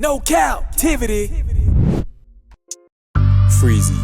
No captivity. Freezy.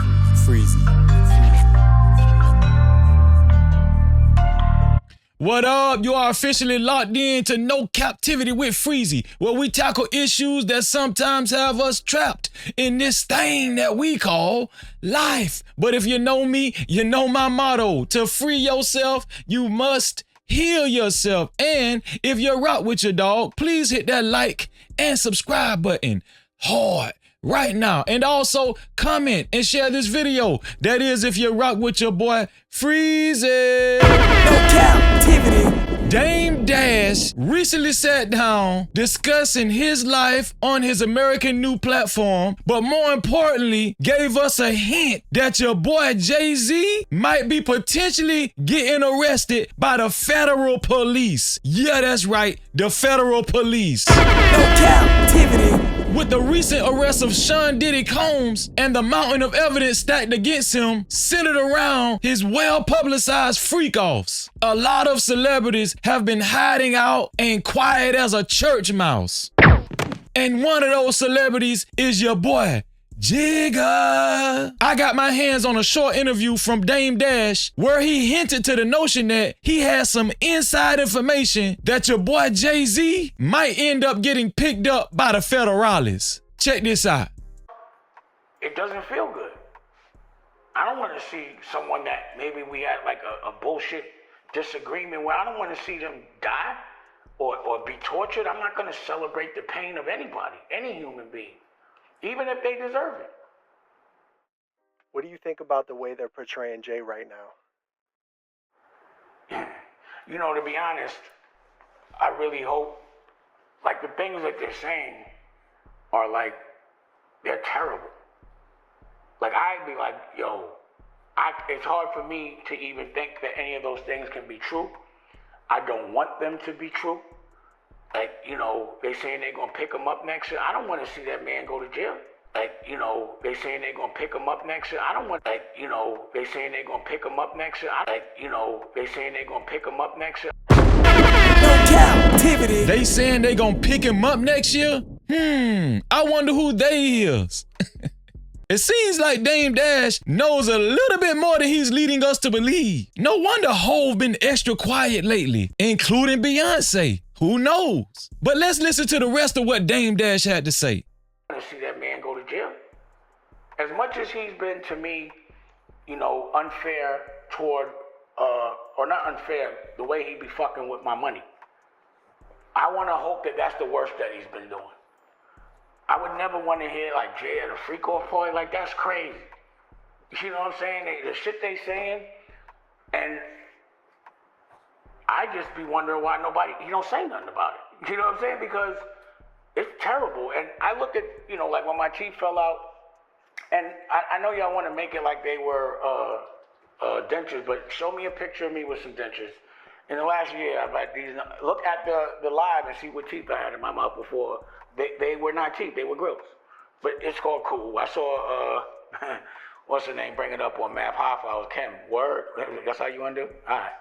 What up? You are officially locked in to No Captivity with Freezy, where we tackle issues that sometimes have us trapped in this thing that we call life. But if you know me, you know my motto. To free yourself, you must heal yourself. And if you're rock with your dog, please hit that like and subscribe button hard right now. And also comment and share this video. That is if you rock with your boy Freezy. No captivity. Dame Dash recently sat down discussing his life on his American New platform, but more importantly, gave us a hint that your boy Jay-Z might be potentially getting arrested by the federal police. Yeah, that's right, the federal police. No captivity. With the recent arrest of Sean Diddy Combs and the mountain of evidence stacked against him centered around his well-publicized freak-offs, a lot of celebrities have been hiding out and quiet as a church mouse. And one of those celebrities is your boy, Jigga. I got my hands on a short interview from Dame Dash where he hinted to the notion that he has some inside information that your boy Jay-Z might end up getting picked up by the federales. Check this out. It doesn't feel good. I don't want to see someone that maybe we had like a bullshit disagreement where I don't want to see them die or be tortured. I'm not going to celebrate the pain of anybody, any human being, even if they deserve it. What do you think about the way they're portraying Jay right now? You know, to be honest, I really hope, like, the things that they're saying are like, they're terrible. Like, I'd be like, yo, it's hard for me to even think that any of those things can be true. I don't want them to be true. Like, you know, they saying they're gonna pick him up next year. I don't want to see that man go to jail. Like, you know, they saying they're gonna pick him up next year. I don't want, like, you know, they saying they're gonna pick him up next year. Like, you know, they saying they're gonna pick him up next year. No captivity. They saying they gonna pick him up next year? I wonder who they is. It seems like Dame Dash knows a little bit more than he's leading us to believe. No wonder Hov been extra quiet lately, including Beyonce. Who knows? But let's listen to the rest of what Dame Dash had to say. I want to see that man go to jail. As much as he's been to me, you know, unfair toward, or not unfair, the way he be fucking with my money. I want to hope that that's the worst that he's been doing. I would never want to hear like Jay at a freak off party. Like, that's crazy. You know what I'm saying? The shit they saying, and I just be wondering why he don't say nothing about it. You know what I'm saying? Because it's terrible. And I looked at, you know, like when my teeth fell out, and I know y'all want to make it like they were dentures, but show me a picture of me with some dentures. In the last year, I've had these. Look at the live and see what teeth I had in my mouth before. They were not teeth, they were grills. But it's called cool. I saw, what's her name, bring it up on Math Hoffa. I was Kim. Word? That's how you want to do? All right.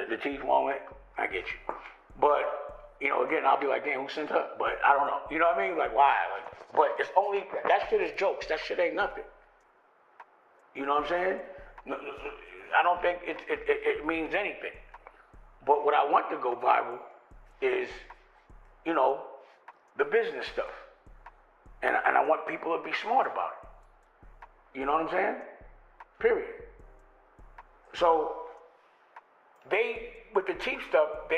The teeth moment, I get you. But, you know, again, I'll be like, damn, who sent her? But I don't know. You know what I mean? Like, why? Like, but it's only, that shit is jokes. That shit ain't nothing. You know what I'm saying? I don't think it means anything. But what I want to go viral is, you know, the business stuff. And I want people to be smart about it. You know what I'm saying? Period. So, with the teeth stuff,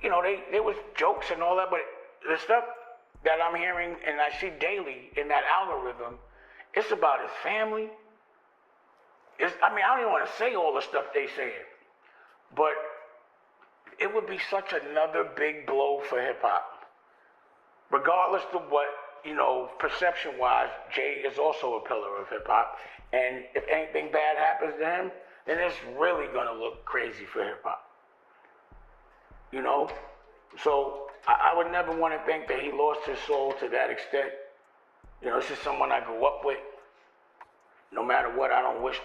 you know, there was jokes and all that, but the stuff that I'm hearing and I see daily in that algorithm, it's about his family. I don't even want to say all the stuff they saying, but it would be such another big blow for hip-hop. Regardless of what, you know, perception-wise, Jay is also a pillar of hip-hop. And if anything bad happens to him, then it's really going to look crazy for hip-hop. You know? So I would never want to think that he lost his soul to that extent. You know, this is someone I grew up with. No matter what, I don't wish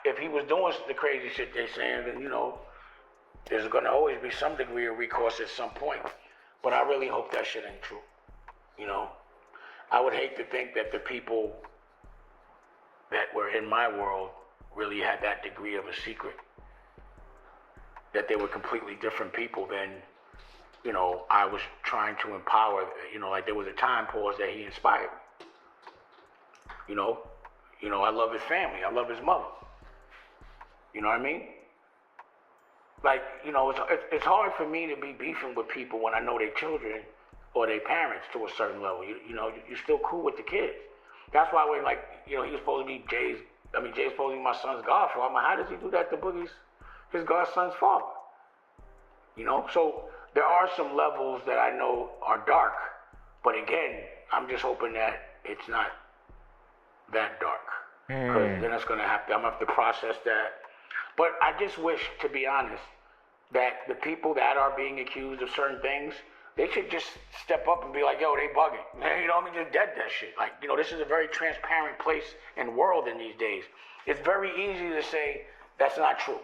if he was doing the crazy shit they're saying, then, you know, there's going to always be some degree of recourse at some point. But I really hope that shit ain't true. You know, I would hate to think that the people that were in my world really had that degree of a secret. That they were completely different people than, you know, I was trying to empower. You know, like there was a time pause that he inspired me. You know, I love his family. I love his mother. You know what I mean? Like, you know, it's hard for me to be beefing with people when I know their children or their parents to a certain level. You know, you're still cool with the kids. That's why when, like, you know, he was supposed to be Jay's supposed to be my son's godfather. I'm like, how does he do that to Boogie's, his godson's father? You know, so there are some levels that I know are dark, but again, I'm just hoping that it's not that dark. Because then I'm gonna have to process that. But I just wish, to be honest, that the people that are being accused of certain things, they should just step up and be like, yo, they bugging. You know what I mean? Just dead that shit. Like, you know, this is a very transparent place and world in these days. It's very easy to say that's not true.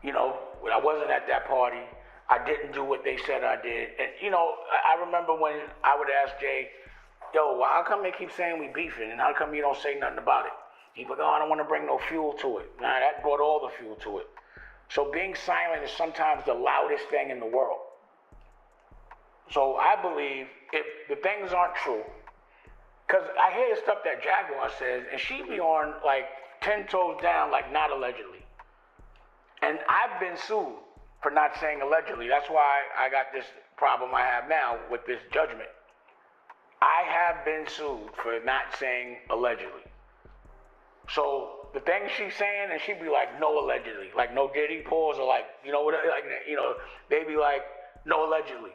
You know, when I wasn't at that party, I didn't do what they said I did. And, you know, I remember when I would ask Jay, yo, well, how come they keep saying we beefing? And how come you don't say nothing about it? He'd be like, oh, I don't want to bring no fuel to it. Nah, that brought all the fuel to it. So being silent is sometimes the loudest thing in the world. So I believe if the things aren't true, because I hear the stuff that Jaguar says, and she be on like 10 toes down, like not allegedly. And I've been sued for not saying allegedly. That's why I got this problem I have now with this judgment. I have been sued for not saying allegedly. So the things she's saying, and she'd be like, no allegedly. Like no Diddy pause, or like, you know, like, you know, they be like, no allegedly.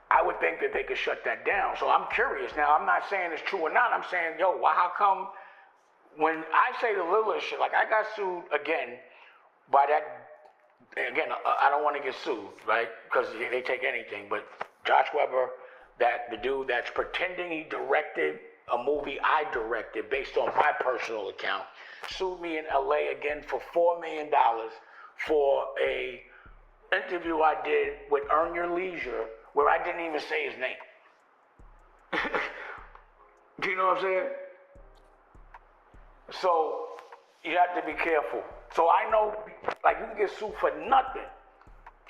I would think that they could shut that down. So I'm curious. Now, I'm not saying it's true or not. I'm saying, yo, why, how come when I say the littlest shit, like I got sued again by that, again, I don't want to get sued, right? Because they take anything. But Josh Weber, the dude that's pretending he directed a movie I directed based on my personal account, sued me in LA again for $4 million for a interview I did with Earn Your Leisure where I didn't even say his name. Do you know what I'm saying? So you have to be careful. So I know, like, you can get sued for nothing.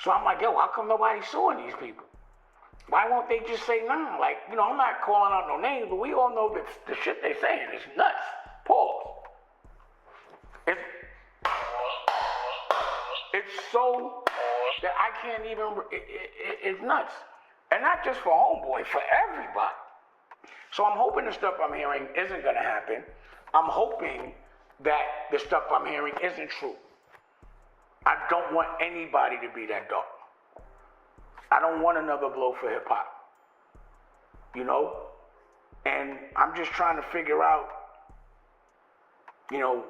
So I'm like, yo, how come nobody's suing these people? Why won't they just say nah? Like, you know, I'm not calling out no names, but we all know that the shit they saying is nuts. Pause. It's so that I can't even, it's nuts. And not just for Homeboy, for everybody. So I'm hoping the stuff I'm hearing isn't gonna happen. I'm hoping that the stuff I'm hearing isn't true. I don't want anybody to be that dark. I don't want another blow for hip hop. You know? And I'm just trying to figure out, you know,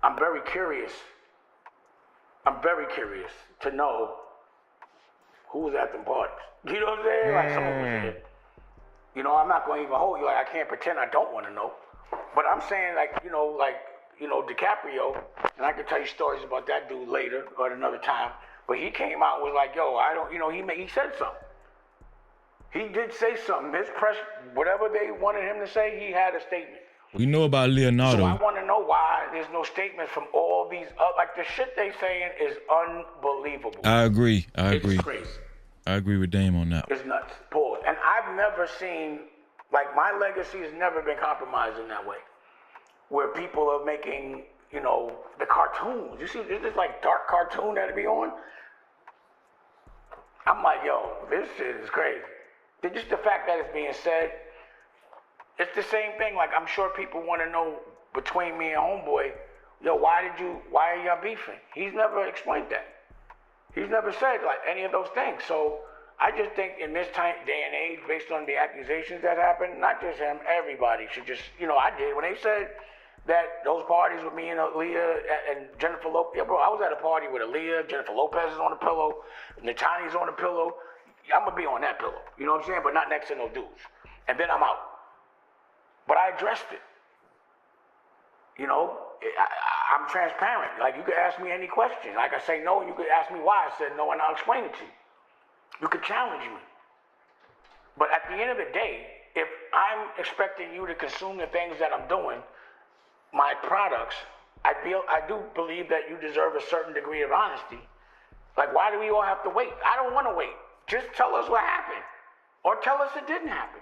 I'm very curious to know who was at the parties. You know what I'm saying? Like someone was there. You know, I'm not going to even hold you. Like, I can't pretend I don't want to know. But I'm saying, like, DiCaprio, and I can tell you stories about that dude later or at another time, but he came out and was like, yo, I don't, you know, he said something. He did say something. His press, whatever they wanted him to say, he had a statement. We know about Leonardo. So I want to know why there's no statement from all these, like the shit they saying is unbelievable. I agree. It's crazy. I agree with Dame on that. It's nuts. Pause. And I've never seen, like, my legacy has never been compromised in that way. Where people are making, you know, the cartoons. You see, there's this like dark cartoon that'll be on. I'm like, yo, this shit is crazy. Just the fact that it's being said, it's the same thing. Like, I'm sure people want to know between me and Homeboy, yo, why are y'all beefing? He's never explained that. He's never said like any of those things. So I just think in this day and age, based on the accusations that happened, not just him, everybody should just, you know, I did. When they said that those parties with me and Aaliyah and Jennifer Lopez, yeah, bro, I was at a party with Aaliyah, Jennifer Lopez is on the pillow, Natani's on the pillow. I'm going to be on that pillow, you know what I'm saying? But not next to no dudes. And then I'm out. But I addressed it. You know, I'm transparent. Like, you could ask me any question. Like, I say no, and you could ask me why. I said no, and I'll explain it to you. You could challenge me. But at the end of the day, if I'm expecting you to consume the things that I'm doing, my products, I do believe that you deserve a certain degree of honesty. Like, why do we all have to wait? I don't want to wait. Just tell us what happened. Or tell us it didn't happen.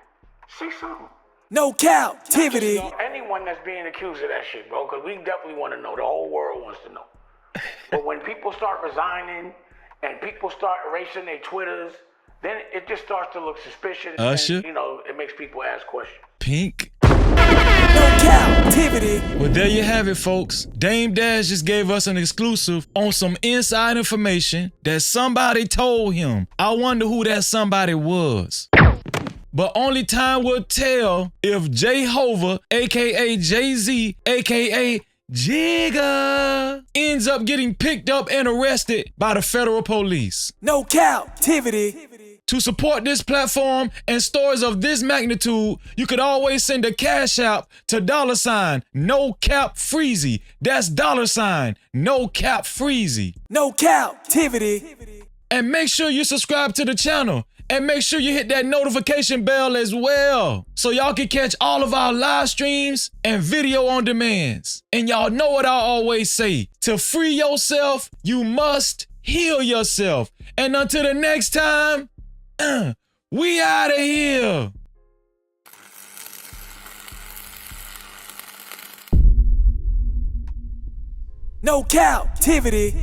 Say something. No captivity. Anyone that's being accused of that shit, bro, because we definitely want to know. The whole world wants to know. But when people start resigning and people start erasing their Twitters, then it just starts to look suspicious. Usher? And, you know, it makes people ask questions. Pink. No captivity. Well, there you have it, folks. Dame Dash just gave us an exclusive on some inside information that somebody told him. I wonder who that somebody was. But only time will tell if Jehovah, aka Jay-Z, aka Jigga, ends up getting picked up and arrested by the federal police. No captivity. To support this platform and stories of this magnitude, you could always send a cash app to $NoCapFreezy. That's $NoCapFreezy. No captivity. And make sure you subscribe to the channel. And make sure you hit that notification bell as well, so y'all can catch all of our live streams and video on demands. And y'all know what I always say, to free yourself, you must heal yourself. And until the next time, we out of here. No captivity.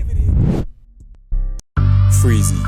Freezy.